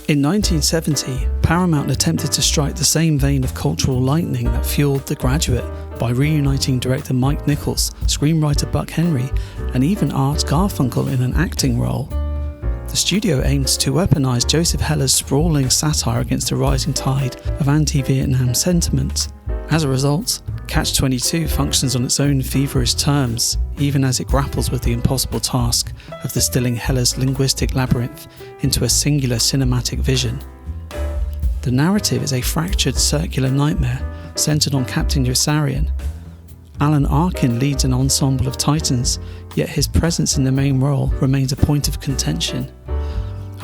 In 1970, Paramount attempted to strike the same vein of cultural lightning that fueled The Graduate by reuniting director Mike Nichols, screenwriter Buck Henry, and even Art Garfunkel in an acting role. The studio aimed to weaponize Joseph Heller's sprawling satire against a rising tide of anti-Vietnam sentiment. As a result, Catch-22 functions on its own feverish terms, even as it grapples with the impossible task of distilling Heller's linguistic labyrinth into a singular cinematic vision. The narrative is a fractured circular nightmare centered on Captain Yossarian. Alan Arkin leads an ensemble of titans, yet his presence in the main role remains a point of contention.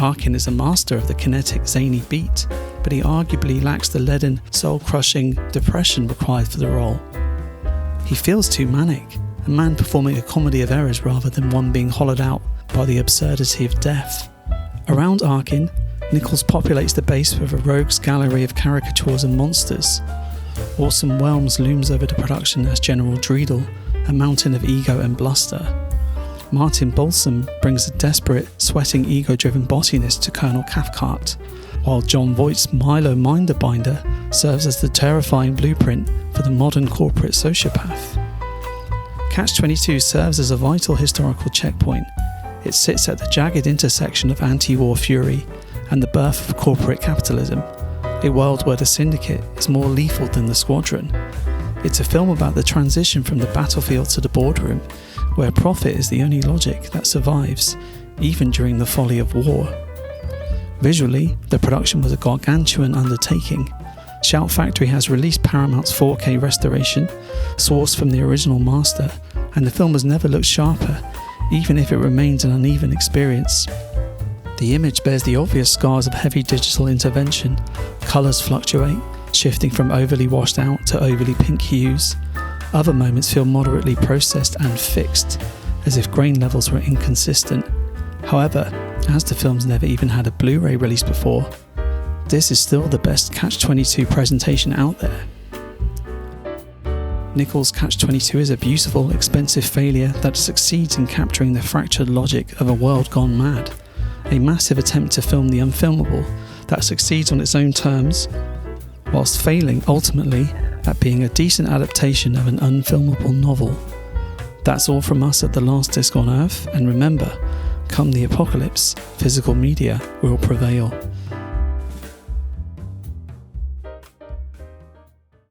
Arkin is a master of the kinetic, zany beat, but he arguably lacks the leaden, soul-crushing depression required for the role. He feels too manic, a man performing a comedy of errors rather than one being hollowed out by the absurdity of death. Around Arkin, Nichols populates the base with a rogues gallery of caricatures and monsters. Orson Welles looms over the production as General Dreedle, a mountain of ego and bluster. Martin Balsam brings a desperate, sweating, ego-driven bossiness to Colonel Cathcart, while John Voight's Milo Minderbinder serves as the terrifying blueprint for the modern corporate sociopath. Catch-22 serves as a vital historical checkpoint. It sits at the jagged intersection of anti-war fury and the birth of corporate capitalism, a world where the syndicate is more lethal than the squadron. It's a film about the transition from the battlefield to the boardroom, where profit is the only logic that survives, even during the folly of war. Visually, the production was a gargantuan undertaking. Shout Factory has released Paramount's 4K restoration, sourced from the original master, and the film has never looked sharper, even if it remains an uneven experience. The image bears the obvious scars of heavy digital intervention. Colours fluctuate, shifting from overly washed out to overly pink hues. Other moments feel moderately processed and fixed, as if grain levels were inconsistent. However, as the film's never even had a Blu-ray release before, this is still the best Catch-22 presentation out there. Nichols' Catch-22 is a beautiful, expensive failure that succeeds in capturing the fractured logic of a world gone mad. A massive attempt to film the unfilmable that succeeds on its own terms, whilst failing ultimately at being a decent adaptation of an unfilmable novel. That's all from us at The Last Disc on Earth, and remember, come the apocalypse, physical media will prevail.